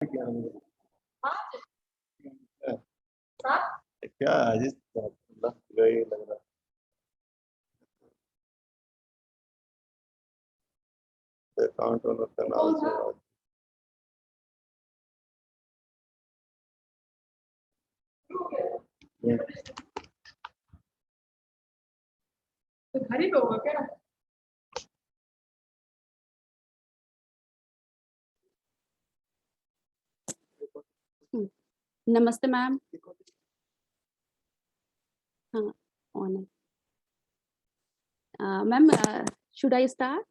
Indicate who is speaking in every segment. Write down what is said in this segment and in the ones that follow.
Speaker 1: क्या अजीज गए लग रहा अकाउंट ओनर का नाम से
Speaker 2: तो घर ही पे होगा क्या?
Speaker 3: नमस्ते मैम। हाँ, ऑन है मैम। Should I start?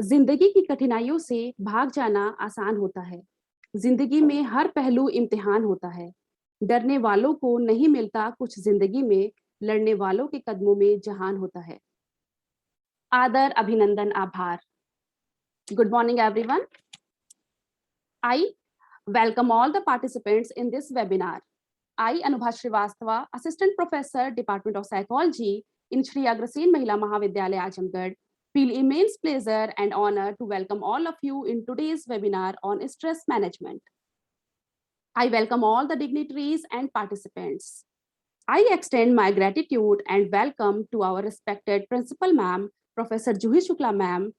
Speaker 3: जिंदगी की कठिनाइयों से भाग जाना आसान होता है। जिंदगी में हर पहलू इम्तिहान होता है। डरने वालों को नहीं मिलता कुछ जिंदगी में, लड़ने वालों के कदमों में जहान होता है। आदर, अभिनंदन, आभार। Good morning everyone. I welcome all the participants in this webinar. I, Anubha Srivastava, Assistant Professor, Department of Psychology in Shri Agrasen Mahila Mahavidyalaya, Ajamgarh, feel immense pleasure and honor to welcome all of you in today's webinar on stress management. I welcome all the dignitaries and participants. I extend my gratitude and welcome to our respected Principal Ma'am, Professor Juhi Shukla Ma'am,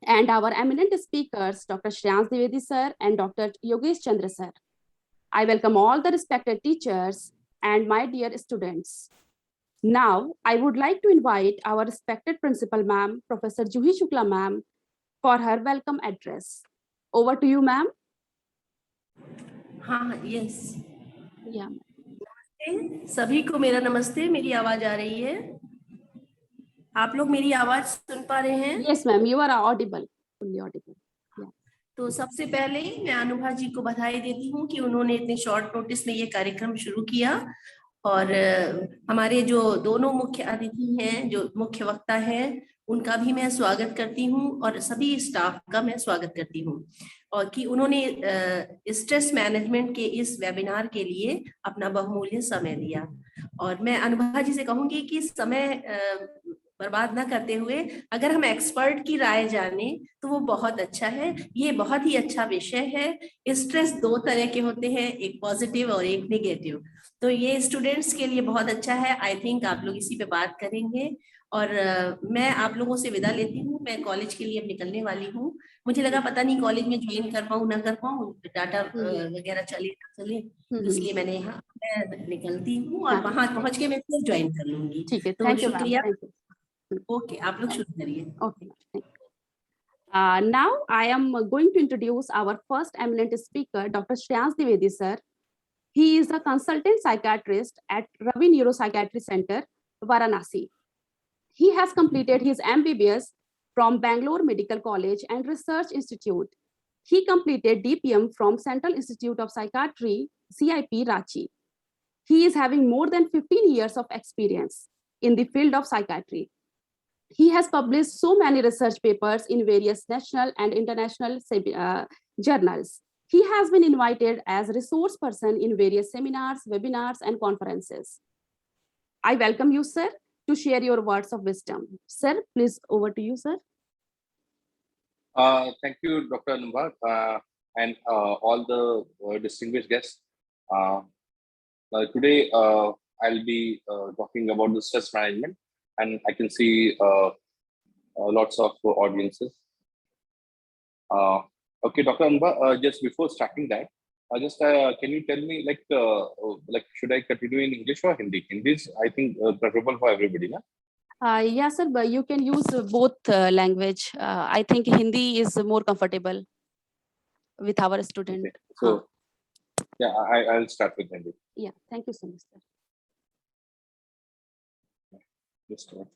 Speaker 3: and our eminent speakers, Dr. Shreyans Dwivedi sir and Dr. Yogesh Chandra sir. I welcome all the respected teachers and my dear students. Now, I would like to invite our respected principal ma'am, Professor Juhi Shukla ma'am, for her welcome address. Over to you, ma'am.
Speaker 4: हाँ, yes.
Speaker 3: Yeah.
Speaker 4: सभी को मेरा नमस्ते। मेरी आवाज आ रही है? आप लोग मेरी आवाज सुन पा रहे हैं?
Speaker 3: Yes, ma'am. You are audible. Fully audible. Yeah.
Speaker 4: तो सबसे पहले मैं अनुभा जी को बधाई देती हूँ कि उन्होंने इतने शॉर्ट नोटिस में ये कार्यक्रम शुरू किया। और हमारे जो दोनों मुख्य अतिथि हैं, जो मुख्य वक्ता हैं, उनका भी मैं स्वागत करती हूँ और सभी स्टाफ का मैं स्वागत करती हूँ, और कि उन्होंने स्ट्रेस मैनेजमेंट के इस वेबिनार के लिए अपना बहुमूल्य समय दिया। और मैं अनुभा जी से कहूंगी कि समय बर्बाद ना करते हुए अगर हम एक्सपर्ट की राय जाने तो वो बहुत अच्छा है। ये बहुत ही अच्छा विषय है। स्ट्रेस दो तरह के होते हैं, एक पॉजिटिव और एक नेगेटिव। तो ये स्टूडेंट्स के लिए बहुत अच्छा है। आई थिंक आप लोग इसी पे बात करेंगे। और मैं आप लोगों से विदा लेती हूँ। मैं कॉलेज के लिए अब निकलने वाली हूँ। मुझे लगा पता नहीं कॉलेज में ज्वाइन कर पाऊँ ना कर पाऊँ, डाटा वगैरह चले ना चले, इसलिए मैंने यहाँ मैं निकलती हूँ और वहां पहुंच के मैं फिर ज्वाइन कर लूंगी।
Speaker 3: ठीक है,
Speaker 4: तो शुक्रिया।
Speaker 3: you.
Speaker 4: ओके, आप लोग शुरू करिए।
Speaker 3: Okay. Now I am going to introduce our first eminent speaker, Dr. Shreyans Dwivedi sir. He is a consultant psychiatrist at Ravi Neuropsychiatry Center, Varanasi. He has completed his MBBS from Bangalore Medical College and Research Institute. He completed DPM from Central Institute of Psychiatry, CIP, Ranchi. He is having more than 15 years of experience in the field of psychiatry. He has published so many research papers in various national and international journals. He has been invited as resource person in various seminars, webinars, and conferences. I welcome you, sir, to share your words of wisdom. Sir, please, over to you, sir.
Speaker 1: Thank you, Dr. Anubha, and all the distinguished guests. Today, I'll be talking about the stress management, and I can see lots of audiences. Okay, Dr. Anubha, just before starting that, can you tell me, like should I continue in English or Hindi? Hindi is, I think, preferable for everybody, na?
Speaker 3: Yes, sir, but you can use both language. I think Hindi is more comfortable with our student.
Speaker 1: Okay. So, yeah, I'll start with Hindi.
Speaker 3: Yeah, thank you so much, sir.
Speaker 1: Just start.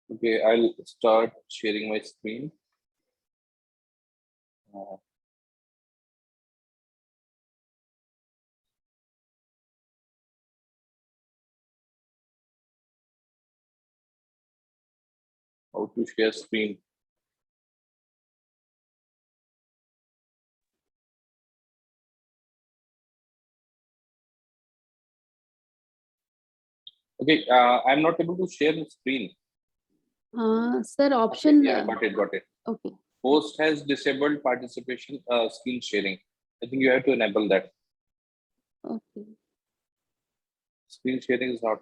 Speaker 1: Okay, I'll start sharing my screen. How to share screen? Okay, I'm not able to share the screen.
Speaker 3: Sir,
Speaker 1: Okay,
Speaker 3: option.
Speaker 1: yeah, got it.
Speaker 3: Okay.
Speaker 1: Host has disabled participation screen sharing. I think you have to enable that.
Speaker 3: Okay.
Speaker 1: Screen sharing is not.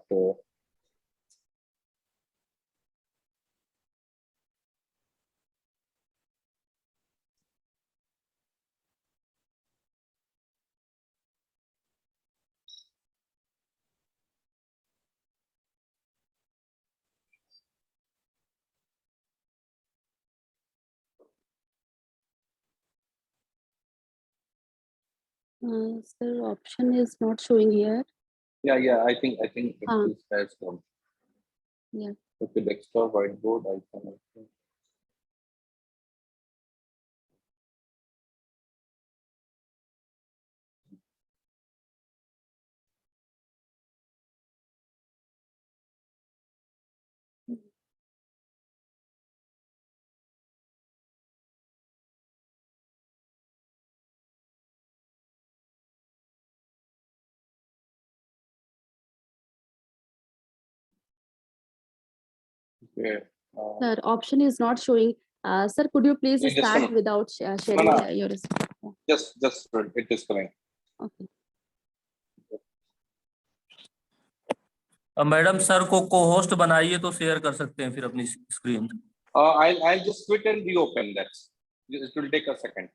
Speaker 3: Sir, option is not showing here.
Speaker 1: Yeah. I think it has come.
Speaker 3: Yeah.
Speaker 1: Okay, desktop, whiteboard, icon. Okay.
Speaker 3: Sir, option is not showing. Sir, could you please
Speaker 1: Yeah, just
Speaker 3: start
Speaker 1: one.
Speaker 3: without sharing
Speaker 1: No.
Speaker 3: your.
Speaker 1: Just it is coming.
Speaker 3: Okay.
Speaker 2: Madam sir को host बनाइए तो share कर सकते हैं फिर अपनी screen.
Speaker 1: I'll just quit and reopen that. It will take a second.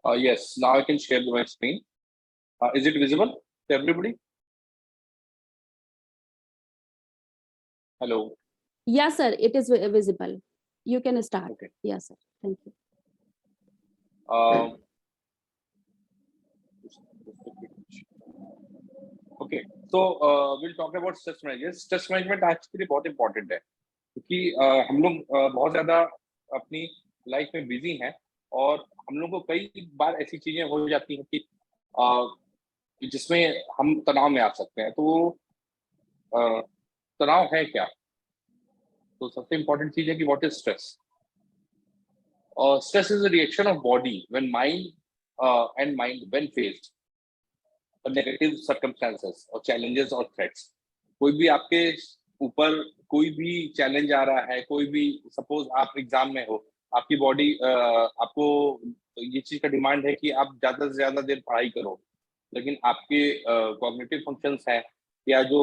Speaker 1: Yes, now I can share my screen. Is it visible to everybody? Hello.
Speaker 3: Yes, sir, it is visible. You can start.
Speaker 1: Okay.
Speaker 3: Yes, sir. Thank you.
Speaker 1: Okay, so we'll talk about stress management. Stress management आज के लिए बहुत important है क्योंकि हम लोग बहुत ज़्यादा अपनी लाइफ में बिजी हैं और हम लोग को कई बार ऐसी चीजें हो जाती हैं कि जिसमें हम तनाव में आ सकते हैं। तो तनाव है क्या? तो सबसे इम्पोर्टेंट चीज है कि what is stress. Stress is a reaction of body when mind when faced negative circumstances or challenges or threats. कोई भी आपके ऊपर कोई भी चैलेंज आ रहा है, कोई भी सपोज आप एग्जाम में हो, आपकी बॉडी आपको ये चीज का डिमांड है कि आप ज्यादा से ज्यादा देर पढ़ाई करो, लेकिन आपके कॉग्निटिव फंक्शंस है या जो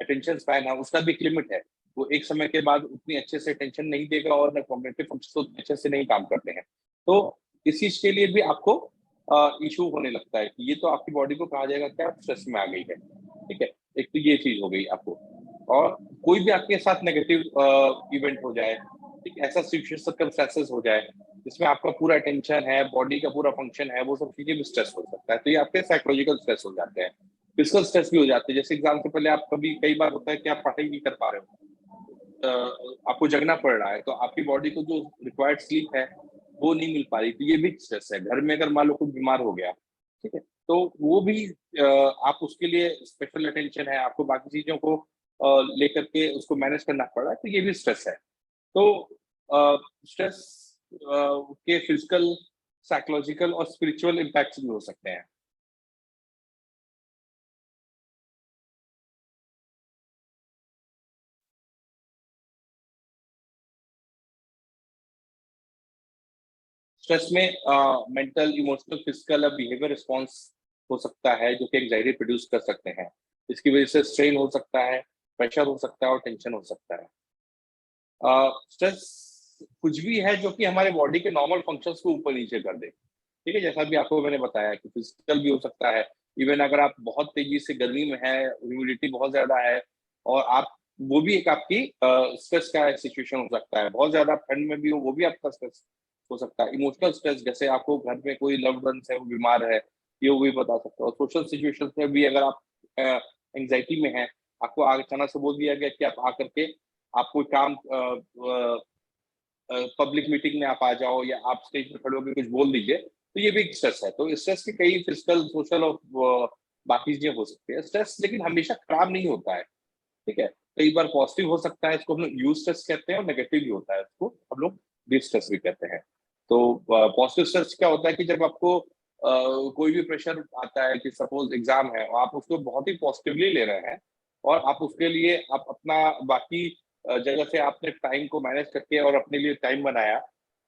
Speaker 1: अटेंशन स्पैन है उसका भी एक लिमिट है। वो एक समय के बाद उतनी अच्छे से अटेंशन नहीं देगा और ना कॉग्निटिव फंक्शंस उतने अच्छे से नहीं काम करते हैं। तो इस चीज के लिए भी आपको इशू होने लगता है कि ये तो आपकी बॉडी को कहा जाएगा कि आप स्ट्रेस में आ गई है। ठीक है, एक तो ये चीज हो गई आपको। और कोई भी आपके साथ नेगेटिव इवेंट हो जाए, ठीक, ऐसा सर्कमस्टेंसेस हो जाए जिसमें आपका पूरा अटेंशन है, बॉडी का पूरा फंक्शन है, वो सब चीजें भी स्ट्रेस हो सकता है। तो ये आपके साइकोलॉजिकल स्ट्रेस हो जाते हैं, फिजिकल स्ट्रेस भी हो जाते हैं। जैसे एग्जाम से पहले आप कई बार होता है कि आप पढ़ाई नहीं कर पा रहे हो, आपको जगना पड़ रहा है, तो आपकी बॉडी को जो रिक्वायर्ड स्लीप है वो नहीं मिल पा रही, तो ये भी स्ट्रेस है। घर में अगर मान लो कोई बीमार हो गया, ठीक है, तो वो भी आप उसके लिए स्पेशल अटेंशन है, आपको बाकी चीजों को लेकर के उसको मैनेज करना पड़ रहा है, तो ये भी स्ट्रेस है। तो स्ट्रेस के फिजिकल, साइकोलॉजिकल और स्पिरिचुअल इम्पैक्ट्स भी हो सकते हैं। स्ट्रेस में मेंटल, इमोशनल, फिजिकल और बिहेवियर रिस्पॉन्स हो सकता है जो कि एंजाइटी प्रोड्यूस कर सकते हैं। इसकी वजह से स्ट्रेन हो सकता है, प्रेशर हो सकता है और टेंशन हो सकता है। स्ट्रेस कुछ भी है जो कि हमारे बॉडी के नॉर्मल फंक्शंस को ऊपर नीचे कर दे, ठीक है। जैसा भी आपको मैंने बताया कि फिजिकल भी हो सकता है। इवन अगर आप बहुत तेजी से गर्मी में है, ह्यूमिडिटी बहुत ज्यादा है, और आप, वो भी एक आपकी स्ट्रेस का सिचुएशन हो सकता है। बहुत ज्यादा ठंड में भी हो, वो भी आपका स्ट्रेस हो सकता है। इमोशनल स्ट्रेस, जैसे आपको घर में कोई लव्ड वंस है वो बीमार है, ये वो भी बता सकता है। और सोशल सिचुएशंस में भी अगर आप एंग्जाइटी में है, आपको अचानक से बोल दिया गया कि आप आकर के आप कोई काम, पब्लिक मीटिंग में आप आ जाओ या आप स्टेज पे खड़े होकर कुछ बोल दीजिए, तो ये भी एक स्ट्रेस है। तो स्ट्रेस के कई फिजिकल, सोशल और बाकी चीजें हो सकती है। स्ट्रेस लेकिन हमेशा खराब नहीं होता है, ठीक है। कई बार पॉजिटिव हो सकता है, इसको हम लोग यूज स्ट्रेस कहते हैं, और नेगेटिव भी होता है, इसको हम लोग डिस्ट्रेस भी कहते हैं। तो पॉजिटिव स्ट्रेस क्या होता है कि जब आपको कोई भी प्रेशर आता है, कि सपोज एग्जाम है और आप उसको बहुत ही पॉजिटिवली ले रहे हैं, और आप उसके लिए आप अपना बाकी जगह से आपने टाइम को मैनेज करके और अपने लिए टाइम बनाया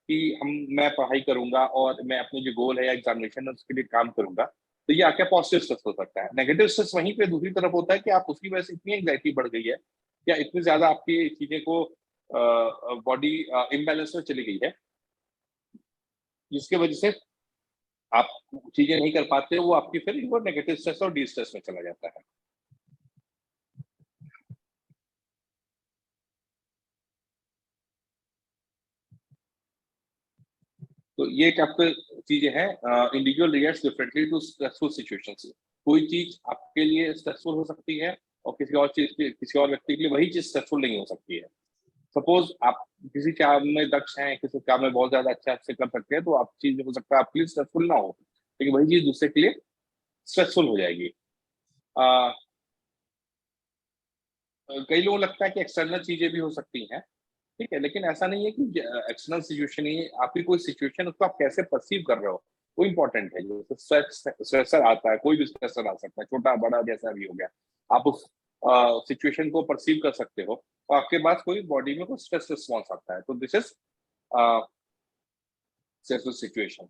Speaker 1: कि मैं पढ़ाई करूंगा और मैं अपने जो गोल है या एग्जामिनेशन है उसके लिए काम करूंगा, तो ये आपका पॉजिटिव स्ट्रेस हो सकता है। नेगेटिव स्ट्रेस वहीं पे दूसरी तरफ होता है कि आप उसकी वजह से इतनी एंग्जाइटी बढ़ गई है या इतनी ज्यादा आपकी चीजें को बॉडी इम्बैलेंस में चली गई है, जिसके वजह से आप चीजें नहीं कर पाते, वो आपकी फिर वो नेगेटिव स्ट्रेस और डी स्ट्रेस में चला जाता है। तो ये एक आपके चीजें हैं। Individual reacts differently to stressful situations. कोई चीज आपके लिए स्ट्रेसफुल हो सकती है और किसी और चीज के, किसी और व्यक्ति के लिए वही चीज स्ट्रेसफुल नहीं हो सकती है। सपोज आप किसी काम में दक्ष हैं, किसी काम में बहुत ज्यादा अच्छा से कर सकते हैं, तो आप चीज हो सकता है आपके लिए स्ट्रेसफुल ना हो, लेकिन वही चीज दूसरे के लिए स्ट्रेसफुल हो जाएगी। कई लोगों को लगता है कि एक्सटर्नल चीजें भी हो सकती हैं, ठीक है, लेकिन ऐसा नहीं है कि एक्सटर्नल सिचुएशन ही आपकी कोई सिचुएशन, उसको आप कैसे परसीव कर रहे हो वो इंपॉर्टेंट है। जैसे स्ट्रेसर आता है, कोई भी स्ट्रेसर आ सकता है, छोटा बड़ा जैसा भी हो गया, आप उस सिचुएशन को परसीव कर सकते हो और आपके पास कोई बॉडी में कोई स्ट्रेस रिस्पॉन्स आता है, तो दिस इज स्ट्रेसफुल सिचुएशन,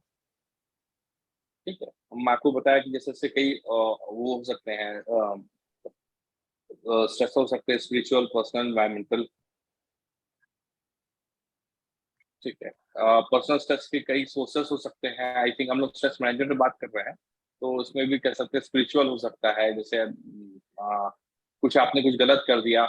Speaker 1: ठीक है। मैं आपको बताया कि जैसे से कई वो हो सकते हैं, स्ट्रेस हो सकते हैं स्पिरिचुअल, पर्सनल, एनवायरमेंटल, ठीक है। पर्सनल स्ट्रेस के कई सोर्सेस हो सकते हैं। आई थिंक हम लोग स्ट्रेस मैनेजमेंट में बात कर रहे हैं, तो उसमें भी कह सकते हैं स्पिरिचुअल हो सकता है। जैसे कुछ आपने कुछ गलत कर दिया,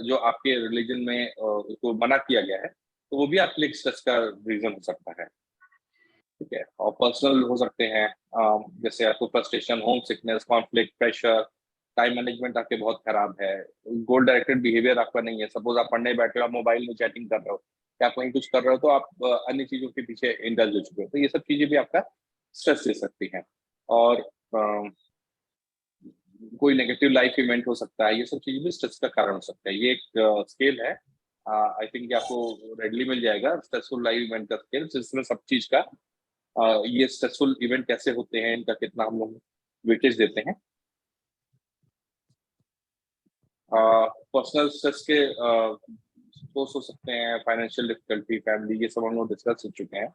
Speaker 1: जो आपके रिलीजन में उसको मना किया गया है, तो वो भी आपके लिए स्ट्रेस का रीजन हो सकता है, ठीक है। और पर्सनल हो सकते हैं, जैसे आपको frustration, home sickness, conflict, pressure, time management आपके बहुत खराब है, गोल डायरेक्टेड बिहेवियर आपका नहीं है। सपोज आप पढ़ने बैठे हो, आप मोबाइल में चैटिंग कर रहे हो या कहीं कुछ कर रहे हो, तो आप अन्य चीजों के पीछे इंडल्ज हो चुके हो, तो ये सब चीजें भी आपका स्ट्रेस दे सकती हैं। और कोई नेगेटिव लाइफ इवेंट हो सकता है, ये सब चीजें भी स्ट्रेस का कारण हो सकता है। ये एक स्केल है, आई थिंक आपको रेडली मिल जाएगा, स्ट्रेसफुल लाइफ इवेंट का स्केल, जिसमें सब चीज का ये स्ट्रेसफुल इवेंट कैसे होते हैं, इनका कितना हम लोग वेटेज देते हैं। पर्सनल स्ट्रेस के सोर्स हो सकते हैं फाइनेंशियल डिफिकल्टी, फैमिली, ये सब हम लोग डिस्कस कर चुके हैं।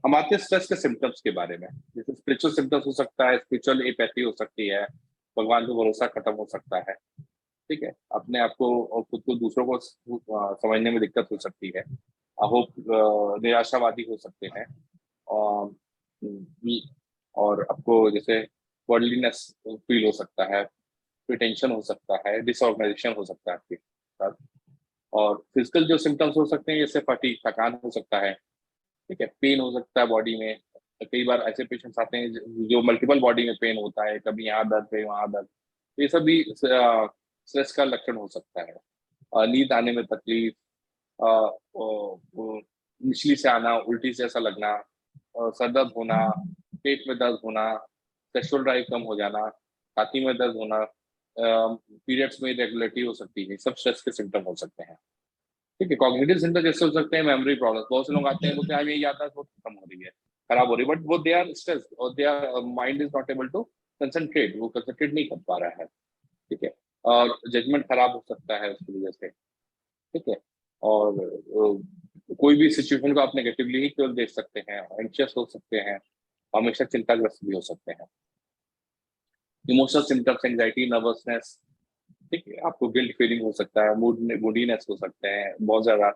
Speaker 1: हम आते हैं स्ट्रेस के सिम्टम्स के बारे में। जैसे स्पिरिचुअल सिम्टम्स हो सकता है, स्पिरिचुअल एपैथी हो सकती है, भगवान पे भरोसा खत्म हो सकता है, ठीक है। अपने आप को और खुद को दूसरों को समझने में दिक्कत हो सकती है, होप, निराशावादी हो सकते हैं, और और आपको जैसे वर्ल्डलीनेस फील हो सकता है, टेंशन हो सकता है, डिसऑर्गेनाइजेशन हो सकता है आपके साथ। और फिजिकल जो सिम्टम्स हो सकते हैं, जैसे फटीग, थकान हो सकता है, ठीक है, पेन हो सकता है बॉडी में। कई बार ऐसे पेशेंट्स आते हैं जो मल्टीपल बॉडी में पेन होता है, कभी यहाँ दर्द, कभी वहाँ दर्द, ये सब भी स्ट्रेस का लक्षण हो सकता है। नींद आने में तकलीफ, निचली से आना, उल्टी जैसा लगना, सर दर्द होना, पेट में दर्द होना, सेक्सुअल ड्राइव कम हो जाना, छाती में दर्द होना, पीरियड्स में इरेगुलरिटी हो सकती है, सब स्ट्रेस के सिम्टम हो सकते हैं। ठीक है, कॉग्निटिव सिम्टम जैसे हो सकते हैं मेमोरी प्रॉब्लम, बहुत से लोग आते हैं बोलते हैं ये याद है वो खत्म हो रही है, खराब हो रही है, बट वो दे आर स्ट्रेस और they are mind is not able to concentrate, वो कंसंट्रेट नहीं कर पा रहा है। ठीक है, और जजमेंट खराब हो सकता है उसकी वजह से। ठीक है, और कोई भी सिचुएशन को आप नेगेटिवली ही क्यों देख सकते हैं, एंशियस हो सकते हैं, हमेशा चिंताग्रस्त भी हो सकते हैं। इमोशनल सिम्टम्स, एंजाइटी, नर्वसनेस, ठीक है, आपको गिल्ट फीलिंग हो सकता है, मूडीनेस हो सकते हैं, बहुत ज्यादा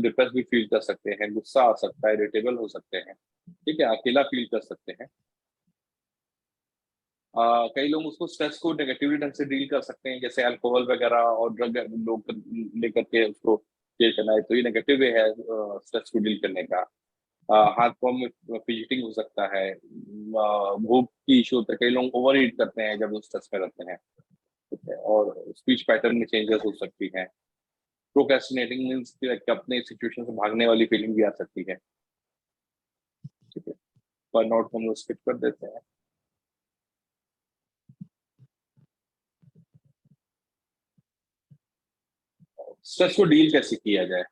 Speaker 1: डिप्रेस भी फील कर सकते हैं, गुस्सा आ सकता है, इरिटेबल हो सकते हैं। ठीक है, अकेला फील कर सकते हैं। कई लोग उसको स्ट्रेस को नेगेटिवली ढंग से डील कर सकते हैं, जैसे अल्कोहल वगैरह और ड्रग लोग लेकर के उसको डील करना है, तो ये नेगेटिव वे है स्ट्रेस को डील करने का। हाथ पाँव में फिजिटिंग हो सकता है, भूख की इशू होता है, कई लोग ओवर ईट करते हैं जब वो स्ट्रेस में रहते हैं। ठीक है, और स्पीच पैटर्न में चेंजेस हो सकती है। प्रोक्रेस्टिनेटिंग मींस कि अपने सिचुएशन से भागने वाली फीलिंग भी आ सकती है। ठीक है, बर्नआउट को हम लोग स्किप कर देते हैं। स्ट्रेस को डील कैसे किया जाए,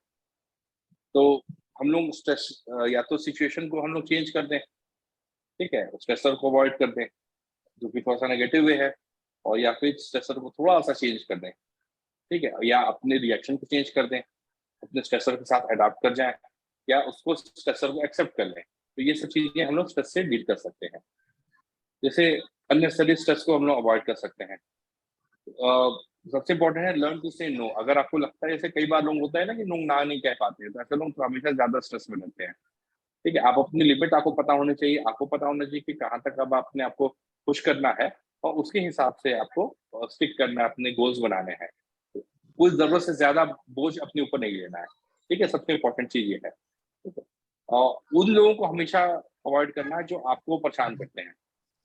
Speaker 1: तो हम लोग स्ट्रेस या तो सिचुएशन को हम लोग चेंज कर दें। ठीक है, स्ट्रेसर को अवॉइड कर दें जो कि थोड़ा सा नेगेटिव वे है, और या फिर स्ट्रेसर को थोड़ा सा चेंज कर दें। ठीक है, या अपने रिएक्शन को चेंज कर दें, अपने स्ट्रेसर के साथ अडॉप्ट कर जाएं, या उसको स्ट्रेसर को एक्सेप्ट कर लें। तो ये सब चीजें हम लोग स्ट्रेस से डील कर सकते हैं। जैसे अननेसेसरी स्ट्रेस को हम लोग अवॉइड कर सकते हैं। सबसे इंपॉर्टेंट है लर्न टू से नो। अगर आपको लगता है, जैसे कई बार लोग होता है ना कि लोग ना नहीं कह पाते हैं, तो ऐसे लोग तो हमेशा ज्यादा स्ट्रेस में रहते हैं। ठीक है, आप अपनी लिमिट आपको पता होनी चाहिए, आपको पता होना चाहिए कि कहाँ तक अब अपने आपको पुश करना है, और उसके हिसाब से आपको स्टिक करना है, अपने गोल्स बनाने हैं। कुछ जरूरत से ज्यादा बोझ अपने ऊपर नहीं लेना है। ठीक है, सबसे इंपॉर्टेंट चीज ये है। ठीक है, और उन लोगों को हमेशा अवॉइड करना है जो आपको परेशान करते हैं।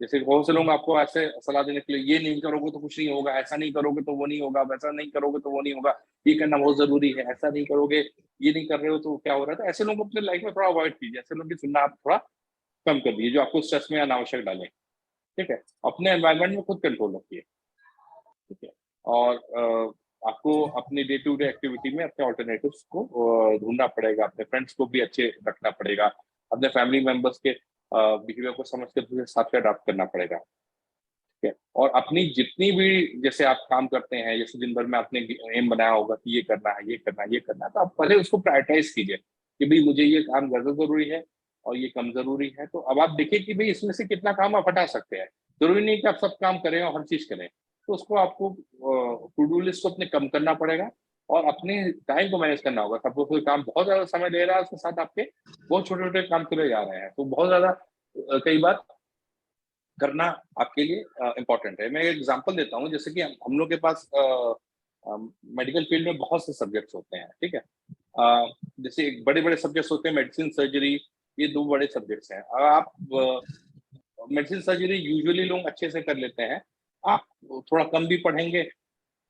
Speaker 1: जैसे बहुत से लोग आपको ऐसे सलाह देने के लिए, ये नहीं करोगे तो कुछ नहीं होगा, ऐसा नहीं करोगे तो वो नहीं होगा, वैसा नहीं करोगे तो वो नहीं होगा, ये करना बहुत जरूरी है, ऐसा नहीं करोगे, ये नहीं कर रहे हो तो क्या हो रहा है। तो ऐसे लोग अपने लाइफ में थोड़ा अवॉइड कीजिए, ऐसे लोग की सुनना आप थोड़ा कम कर दीजिए जो आपको स्ट्रेस में अनावश्यक डालें। ठीक है, अपने एनवायरमेंट में खुद कंट्रोल रखिए। ठीक है, और आपको अपनी डे टू डे एक्टिविटी में अपने ऑल्टरनेटिव्स को ढूंढना पड़ेगा, अपने फ्रेंड्स को भी अच्छे रखना पड़ेगा, अपने फैमिली मेंबर्स के बिहेवियर को समझ कर उसके साथ अडॉप्ट करना पड़ेगा। ठीक है, और अपनी जितनी भी, जैसे आप काम करते हैं, जैसे दिन भर में आपने एम बनाया होगा कि ये करना है, ये करना है, ये करना है, तो आप पहले उसको प्रायोरिटाइज कीजिए कि भाई मुझे ये काम ज्यादा जरूरी है और ये कम जरूरी है। तो अब आप देखिए कि भाई इसमें से कितना काम आप हटा सकते हैं। जरूरी नहीं कि आप सब काम करें और हर चीज करें, तो उसको आपको टू डू लिस्ट को अपने कम करना पड़ेगा और अपने टाइम को मैनेज करना होगा। सपोज कोई काम बहुत ज्यादा समय ले रहा है, उसके साथ आपके बहुत छोटे छोटे काम चले जा रहे हैं, तो बहुत ज्यादा कई बार करना आपके लिए इम्पोर्टेंट है। मैं एक एग्जांपल देता हूँ, जैसे कि हम लोग के पास मेडिकल फील्ड में बहुत से सब्जेक्ट्स होते हैं। ठीक है, जैसे बड़े बड़े सब्जेक्ट्स होते हैं, मेडिसिन, सर्जरी, ये दो बड़े सब्जेक्ट्स हैं। आप मेडिसिन सर्जरी यूजुअली लोग अच्छे से कर लेते हैं, आप थोड़ा कम भी पढ़ेंगे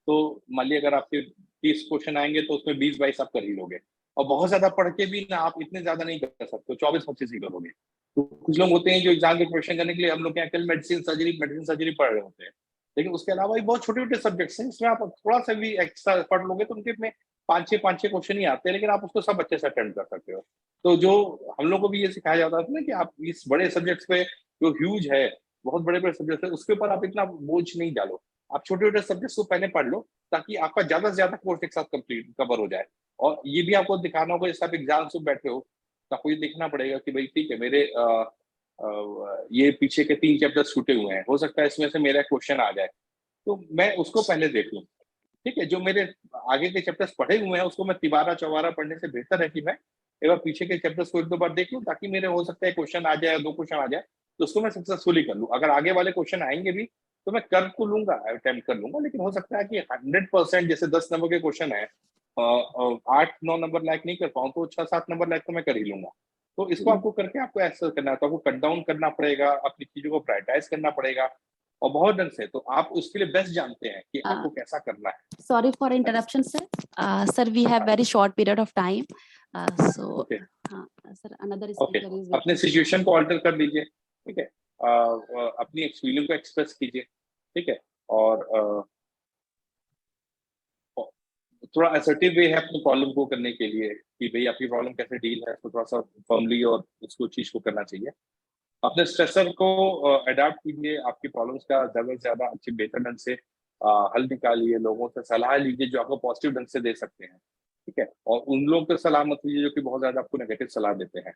Speaker 1: तो मान लीजिए अगर आपके 30 क्वेश्चन आएंगे तो उसमें 20-22 आप कर ही लोगे, और बहुत ज्यादा पढ़ के भी ना आप इतने ज्यादा नहीं कर सकते, 24-25 ही करोगे। तो कुछ लोग होते हैं जो एग्जाम के क्वेश्चन करने के लिए हम लोग क्या कल मेडिसिन सर्जरी पढ़ रहे होते हैं, लेकिन उसके अलावा भी बहुत छोटे छोटे सब्जेक्ट्स हैं, इसमें आप थोड़ा सा भी एक्स्ट्रा पढ़ लोगे तो उनके में पांच छह क्वेश्चन ही आते हैं, लेकिन आप उसको सब अच्छे से अटेंड कर सकते हो। तो जो हम लोग को भी ये सिखाया जाता था ना कि आप इस बड़े सब्जेक्ट्स पे, जो ह्यूज है, बहुत बड़े बड़े सब्जेक्ट है, उसके ऊपर आप इतना बोझ नहीं डालो, आप छोटे छोटे सब्जेक्ट्स को पहले पढ़ लो ताकि आपका ज्यादा से ज्यादा कोर्स एक साथ कंप्लीट कवर हो जाए। और ये भी आपको दिखाना होगा, जैसे आप एग्जाम से बैठे हो तो आपको ये देखना पड़ेगा कि भाई ठीक है, मेरे ये पीछे के 3 चैप्टर्स छूटे हुए हैं, हो सकता है इसमें से मेरा क्वेश्चन आ जाए, तो मैं उसको पहले देख लूँ। ठीक है, जो मेरे आगे के चैप्टर्स पढ़े हुए हैं उसको मैं तिबारा चौबारा पढ़ने से बेहतर है कि मैं एक बार पीछे के चैप्टर्स को 1-2 बार देख लूँ, ताकि मेरे हो सकता है क्वेश्चन आ जाए, 2 क्वेश्चन आ जाए, तो उसको मैं सक्सेसफुली कर लूँ। अगर आगे वाले क्वेश्चन आएंगे भी तो मैं कर तो लूंगा, अटेम्प्ट कर लूंगा, लेकिन हो सकता है कि 100% जैसे 10 नंबर के क्वेश्चन है, 8-9 नंबर लायक नहीं कर पाऊँ, तो 6-7 नंबर लायक तो मैं कर ही लूंगा। तो इसको आपको करके आपको ऐसा करना है, तो आपको कट डाउन करना पड़ेगा, अपनी चीजों को प्रायोरिटाइज करना पड़ेगा, और बहुत ढंग से, तो आप उसके लिए बेस्ट जानते हैं कि आपको कैसा करना है।
Speaker 3: Sorry for interruption, sir. Sir, we have very short period of time. So,
Speaker 1: Okay.
Speaker 3: sir, another
Speaker 1: okay,
Speaker 3: speaker is
Speaker 1: अपने
Speaker 3: waiting.
Speaker 1: सिचुएशन को ऑल्टर कर दीजिए, ठीक है, अपनी एक्सपीरियंस को एक्सप्रेस कीजिए, ठीक है, और थोड़ा असर्टिव वे है अपनी प्रॉब्लम को करने के लिए कि भाई आपकी प्रॉब्लम कैसे डील है, तो थोड़ा सा फर्मली और उसको चीज को करना चाहिए। अपने स्ट्रेसर को अडाप्ट कीजिए, आपकी प्रॉब्लम्स का ज्यादा से ज्यादा अच्छे बेहतर ढंग से हल निकालिए, लोगों से सलाह लीजिए जो आपको पॉजिटिव ढंग से दे सकते हैं, ठीक है, और उन लोगों को सलाह मत लीजिए जो कि बहुत ज्यादा आपको नेगेटिव सलाह देते हैं,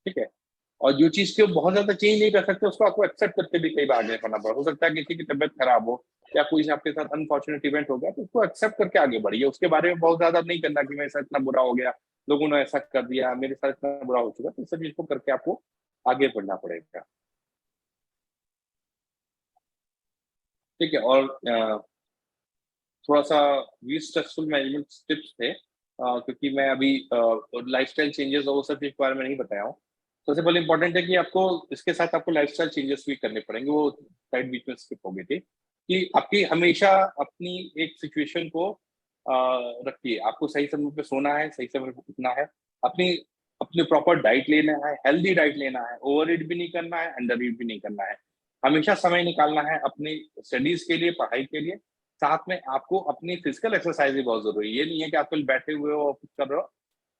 Speaker 1: ठीक है, और जो चीज को बहुत ज्यादा चेंज नहीं कर सकते उसको आपको एक्सेप्ट करके भी कई बार आगे बढ़ना पड़ा। हो सकता है किसी की तबियत खराब हो या कोई आपके साथ अनफॉर्चुनेट इवेंट हो गया, तो उसको एक्सेप्ट करके आगे बढ़िए, उसके बारे में बहुत ज्यादा नहीं करना कि मेरे साथ इतना बुरा हो गया, लोगों ने ऐसा कर दिया, मेरे साथ इतना बुरा हो चुका, तो इस सब चीज को करके आपको आगे बढ़ना पड़ेगा, ठीक है। और थोड़ा सा भी स्ट्रेसफुल मैनेजमेंट टिप्स थे, क्योंकि मैं अभी लाइफस्टाइल चेंजेस और वो सब चीज के बारे में नहीं बताया हूँ। सबसे पहले इंपॉर्टेंट है कि आपको इसके साथ आपको लाइफस्टाइल चेंजेस भी करने पड़ेंगे, वो साइड बीच में स्किप हो गई थी, कि आपकी हमेशा अपनी एक सिचुएशन को रखिए, आपको सही समय पे सोना है, सही समय पे उठना है, अपनी अपने प्रॉपर डाइट लेना है, हेल्दी डाइट लेना है, ओवर ईट भी नहीं करना है, अंडर ईट भी नहीं करना है, हमेशा समय निकालना है अपनी स्टडीज के लिए, पढ़ाई के लिए, साथ में आपको अपनी फिजिकल एक्सरसाइज भी बहुत जरूरी है। ये नहीं है कि आप कल बैठे हुए हो और कुछ कर रहे हो,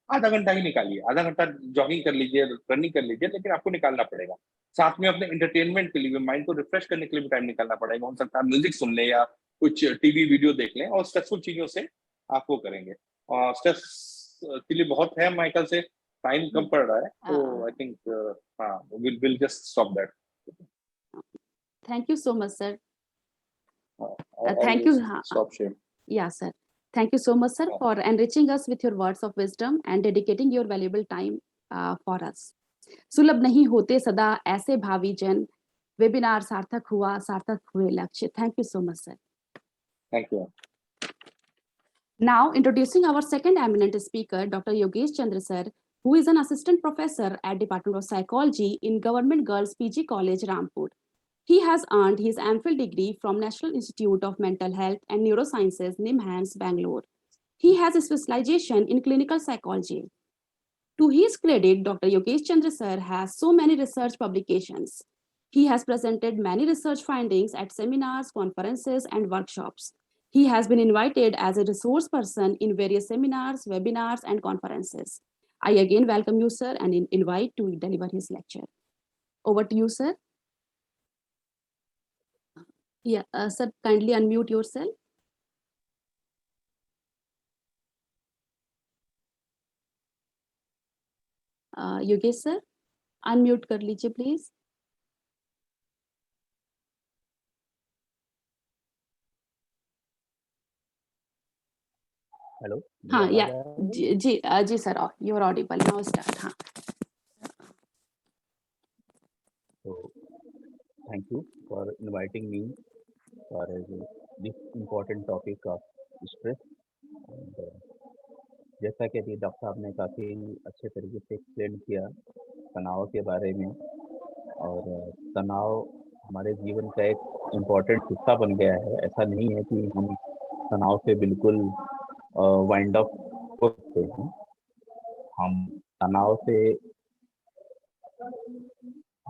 Speaker 1: आधा घंटा ही निकालिए, आधा घंटा जॉगिंग कर लीजिए, रनिंग कर लीजिए, लेकिन आपको निकालना पड़ेगा। साथ में अपने एंटरटेनमेंट के लिए, माइंड को रिफ्रेश करने के लिए भी टाइम निकालना पड़ेगा। हो सकता है म्यूजिक सुन ले या कुछ टीवी वीडियो देख लें, और स्ट्रेसफुल चीजों से आप वो करेंगे। और स्ट्रेस के लिए बहुत है माइकल से, टाइम कम पड़ रहा है, तो आई थिंक हाँ, will just stop that.
Speaker 3: Thank you so much, sir.
Speaker 1: I'll
Speaker 3: Thank you.
Speaker 1: just stop sharing.
Speaker 3: Yeah, sir. Thank you so much, sir, for enriching us with your words of wisdom and dedicating your valuable time for us. सुलभ नहीं होते सदा ऐसे भावी जन, webinar सार्थक हुआ, सार्थक हुए लक्ष्य। Thank you so much, sir.
Speaker 1: Thank you.
Speaker 3: Now introducing our second eminent speaker, Dr. Yogesh Chandra sir, who is an assistant professor at Department of Psychology in Government Girls PG College, Rampur. He has earned his MPhil degree from National Institute of Mental Health and Neurosciences, NIMHANS, Bangalore. He has a specialization in clinical psychology. To his credit, Dr. Yogesh Chandra sir has so many research publications. He has presented many research findings at seminars, conferences, and workshops. He has been invited as a resource person in various seminars, webinars, and conferences. I again welcome you, sir, and invite to deliver his lecture. Over to you, sir. Yeah, sir, kindly unmute yourself. Yogesh sir, unmute कर लीजिए please.
Speaker 5: Hello.
Speaker 3: हाँ, या जी sir, you are audible now. Start. हाँ.
Speaker 5: So thank you for inviting me for this important topic of stress. And जैसा कि अभी doctor साहब ने काफ़ी अच्छे तरीके से एक्सप्लेन किया तनाव के बारे में, और तनाव हमारे जीवन का एक इम्पॉर्टेंट हिस्सा बन गया है। ऐसा नहीं है कि हम तनाव से बिल्कुल वाइंड अप हो सकते हैं। हम तनाव से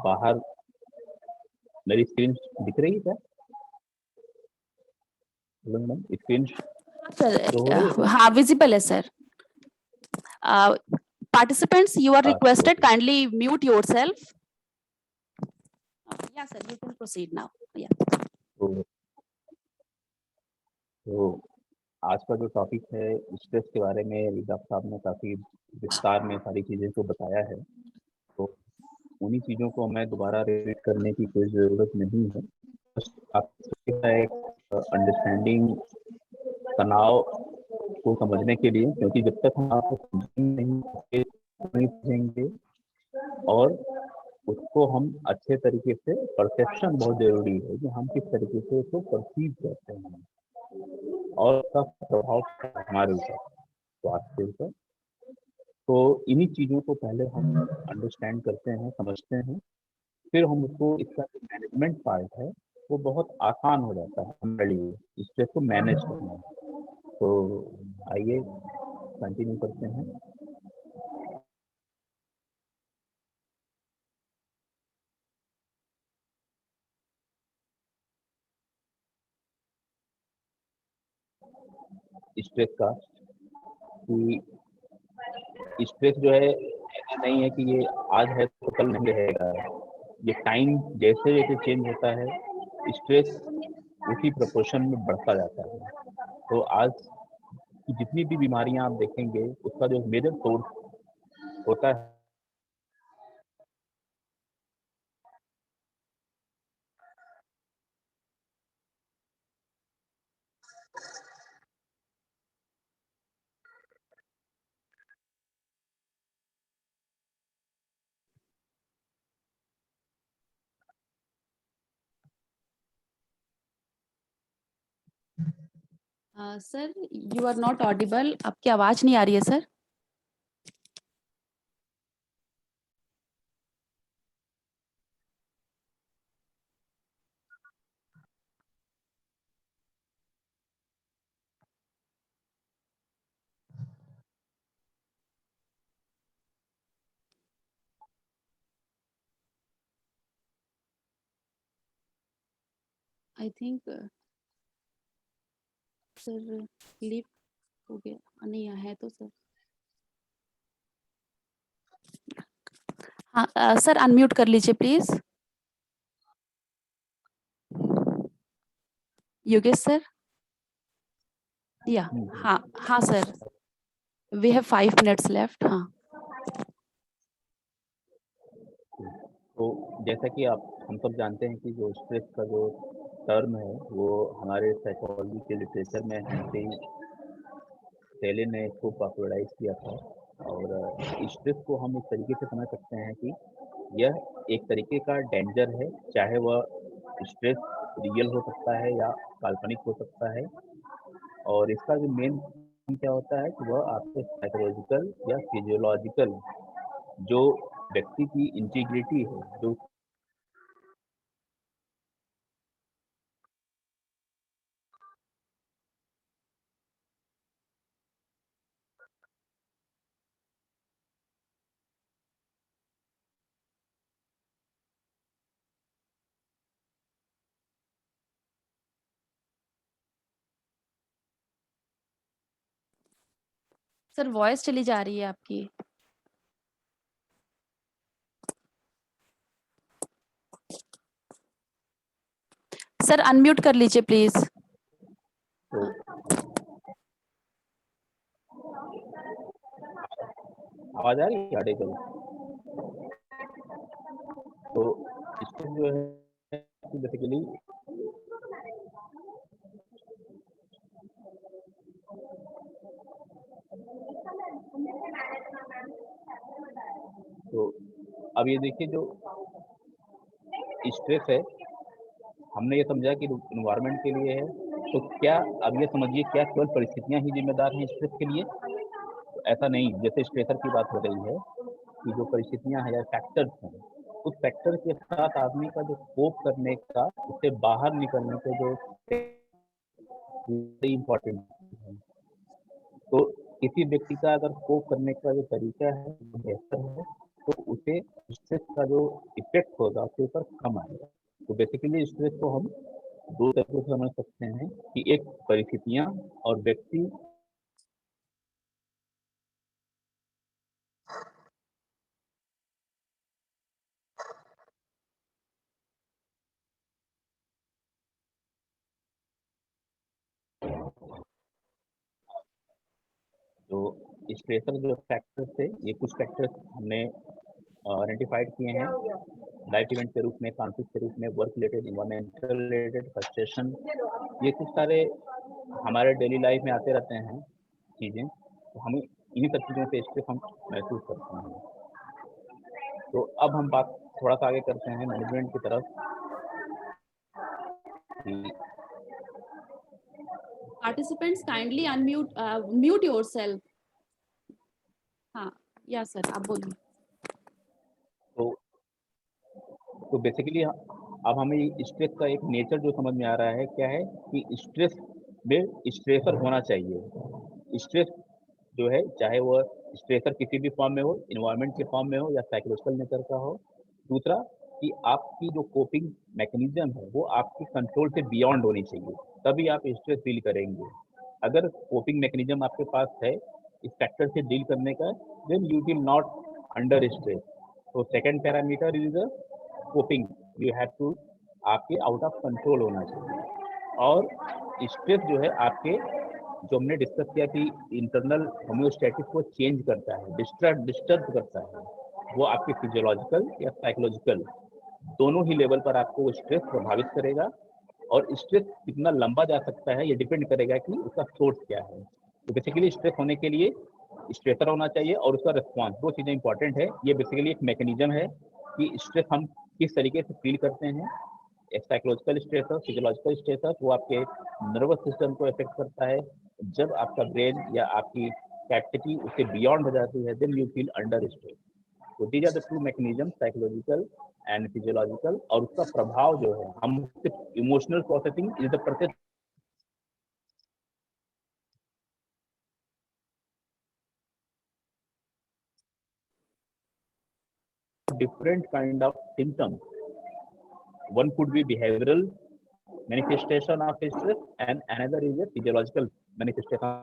Speaker 5: बाहर, मेरी स्क्रीन दिख रही है क्या? स्क्रीन
Speaker 3: Sir, हाँ, visible है sir. Participants, you are requested kindly mute yourself. Yeah, sir, you can proceed now. Yeah.
Speaker 5: तो आज का जो टॉपिक है स्ट्रेस के बारे में, डॉक्टर साहब ने काफ़ी विस्तार में सारी चीज़ें को बताया है, तो उन्हीं चीज़ों को मैं दोबारा रिपीट करने की कोई ज़रूरत नहीं है। बस आपका एक अंडरस्टैंडिंग तनाव को समझने के लिए, क्योंकि जब तक हम आपको नहीं समझेंगे और उसको हम अच्छे तरीके से, परसेप्शन बहुत ज़रूरी है कि हम किस तरीके से उसको परसीव करते हैं और उसका प्रभाव हमारे ऊपर, स्वास्थ्य के ऊपर। तो इन्हीं चीज़ों को पहले हम अंडरस्टैंड करते हैं, समझते हैं, फिर हम उसको, इसका मैनेजमेंट पार्ट है वो बहुत आसान हो जाता है हमारे लिए स्ट्रेस को मैनेज करना। तो आइए कंटिन्यू करते हैं। स्ट्रेस का कि स्ट्रेस जो है ऐसा नहीं है कि ये आज है तो कल नहीं रहेगा। ये टाइम जैसे जैसे चेंज होता है स्ट्रेस उसी प्रोपोर्शन में बढ़ता जाता है। तो आज की जितनी भी बीमारियां आप देखेंगे उसका जो मेजर सोर्स होता है
Speaker 3: sir you are not audible, आपकी आवाज नहीं आ रही है sir. I think sir leave हो गया, नहीं है तो सर। हाँ सर अनम्यूट कर लीजिए प्लीज। योगेश सर, या हाँ हाँ sir, we have 5 minutes left. हाँ
Speaker 5: तो जैसा कि हम सब जानते हैं कि जो स्ट्रेस का जो टर्म है वो हमारे साइकोलॉजी के लिटरेचर में हेनरी सेले ने इसको पॉपुलराइज किया था। और स्ट्रेस को हम इस तरीके से समझ सकते हैं कि यह एक तरीके का डेंजर है, चाहे वह स्ट्रेस रियल हो सकता है या काल्पनिक हो सकता है। और इसका जो मेन क्या होता है कि वह आपके साइकोलॉजिकल या फिजियोलॉजिकल जो व्यक्ति की इंटीग्रिटी है, जो
Speaker 3: सर वॉइस चली जा रही है आपकी। सर अनम्यूट कर लीजिए प्लीज।
Speaker 5: तो आवाज आ रही है आर्टिकल। तो इसको जो है बेसिकली तो अब ये देखिए जो स्ट्रेस है हमने ये समझा कि इन्वायरमेंट के लिए है। तो क्या अब ये समझिए क्या केवल परिस्थितियां ही जिम्मेदार हैं स्ट्रेस के लिए? तो ऐसा नहीं। जैसे स्ट्रेसर की बात हो रही है कि जो परिस्थितियां हैं या फैक्टर्स हैं उस फैक्टर के साथ आदमी का जो कोप करने का, उससे बाहर निकलने का जो इम्पोर्टेंट है। तो किसी व्यक्ति का अगर कोप करने का जो तरीका है वो बेहतर है तो उसे स्ट्रेस का जो इफेक्ट होगा उसके ऊपर कम आएगा। तो बेसिकली स्ट्रेस को हम दो तरीके से समझ सकते हैं कि एक परिस्थितियां और व्यक्ति। तो स्ट्रेसर जो फैक्टर्स थे ये कुछ फैक्टर्स हमने आइडेंटिफाइड किए हैं लाइफ इवेंट के रूप में, कॉन्फ्लिक्ट के रूप में, work related, environmental related, frustration. ये कुछ सारे हमारे डेली लाइफ में आते रहते हैं चीज़ें। तो हमें इन्हीं सब चीज़ों से स्ट्रेस हम महसूस करते हैं। तो अब हम बात थोड़ा सा आगे करते हैं मैनेजमेंट की तरफ कि
Speaker 3: participants kindly unmute mute yourself. हाँ या सर आप बोलिए।
Speaker 5: तो बेसिकली अब हमें स्ट्रेस का एक नेचर जो समझ में आ रहा है क्या है कि स्ट्रेस में स्ट्रेसर होना चाहिए। स्ट्रेस जो है चाहे वो स्ट्रेसर किसी भी फॉर्म में हो, इन्वायरमेंट के फॉर्म में हो या साइकोलॉजिकल नेचर का हो। दूसरा कि आपकी जो कोपिंग मैकेनिज्म है वो आपकी कंट्रोल से बियॉन्ड होनी चाहिए, तभी आप स्ट्रेस फील करेंगे। अगर कोपिंग मैकेनिज्म आपके पास है इस फैक्टर से डील करने का, then you will not under stress. तो second parameter is the coping, you have to आपके आउट ऑफ कंट्रोल होना चाहिए। और स्ट्रेस जो है आपके, जो हमने डिस्कस किया कि इंटरनल होम्योस्टैटिस को चेंज करता है, डिस्टर्ब करता है, वो आपके फिजियोलॉजिकल या साइकोलॉजिकल दोनों ही लेवल पर आपको स्ट्रेस प्रभावित करेगा। और स्ट्रेस कितना लंबा जा सकता है ये डिपेंड करेगा कि उसका सोर्स क्या है। तो बेसिकली स्ट्रेस होने के लिए स्ट्रेसर होना चाहिए और उसका रिस्पॉन्स, दो चीज़ें इंपॉर्टेंट है। ये बेसिकली एक मैकेनिज्म है कि स्ट्रेस हम किस तरीके से फील करते हैं। एक साइकोलॉजिकल स्ट्रेसर, फिजियोलॉजिकल स्ट्रेसर, वो आपके नर्वस सिस्टम को इफेक्ट करता है। जब आपका ब्रेन या आपकी कैपेसिटी उससे बियॉन्ड हो जाती है, then you feel under stress. तो these are the two mechanism, psychological and physiological. और उसका प्रभाव जो है, हम सिर्फ emotional processing is the process different kind of symptoms. One could be behavioral manifestation of stress and another is a physiological manifestation.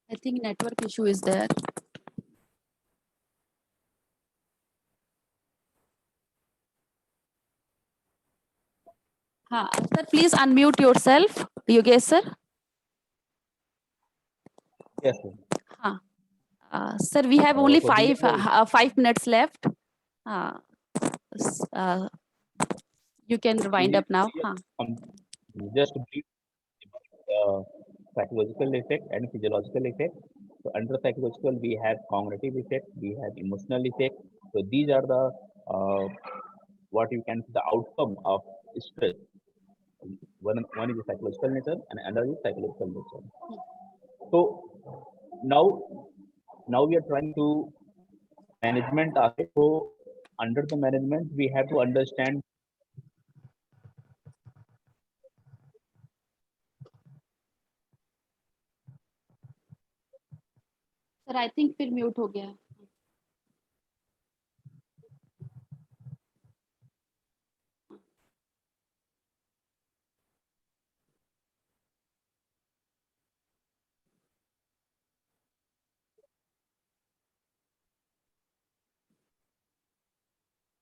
Speaker 3: I think network issue is there. हाँ sir, please unmute yourself, Yogesh sir.
Speaker 5: Yes, sir.
Speaker 3: हाँ sir, we have only
Speaker 5: So these are
Speaker 3: 5 minutes left. You can wind up now. हाँ.
Speaker 5: Just brief psychological effect and physiological effect. So under psychological we have cognitive effect, we have emotional effect. So these are the what you can say the outcome of stress. One is the psychological nature and another is psychological nature. So now we are trying to management aspect. So under the management we have to understand.
Speaker 3: Sir, I think फिर mute हो गया.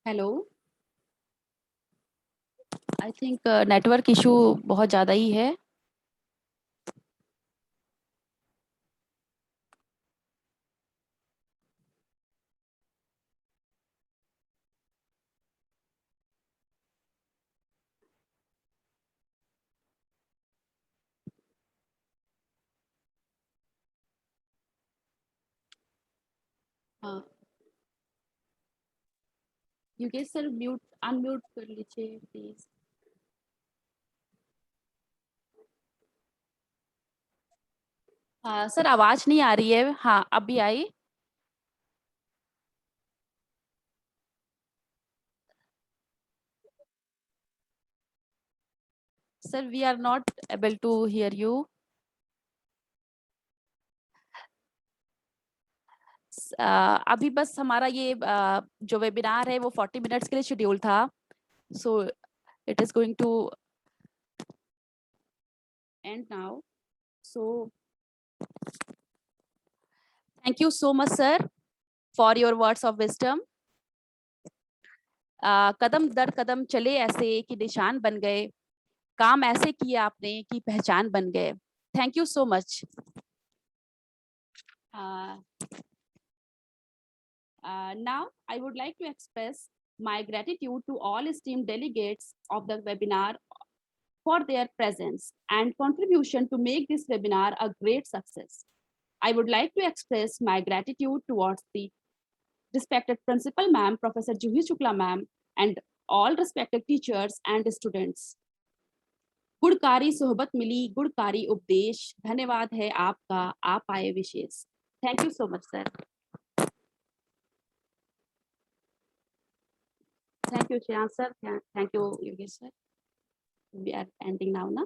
Speaker 3: Hello, I think network issue बहुत ज़्यादा ही है. हाँ, Yogesh sir mute unmute कर लीजिए please. हाँ सर, आवाज नहीं आ रही है. हाँ, अभी आई. Sir, we are not able to hear you. अभी बस हमारा ये जो वेबिनार है वो 40 मिनट्स के लिए शेड्यूल था. So it is going to end now. So thank you so much sir for your words of wisdom. कदम दर कदम चले ऐसे कि निशान बन गए, काम ऐसे किए आपने कि पहचान बन गए. Thank you so much. Now I would like to express my gratitude to all esteemed delegates of the webinar for their presence and contribution to make this webinar a great success. I would like to express my gratitude towards the respected principal ma'am, Professor Juhi Shukla ma'am, and all respected teachers and students. गुणकारी सोहबत मिली, गुणकारी उपदेश, धन्यवाद है आपका, आप आए विशेष. Thank you so much sir. Thank you, Shreyans sir. Thank you, Yogesh sir. We are ending now, na?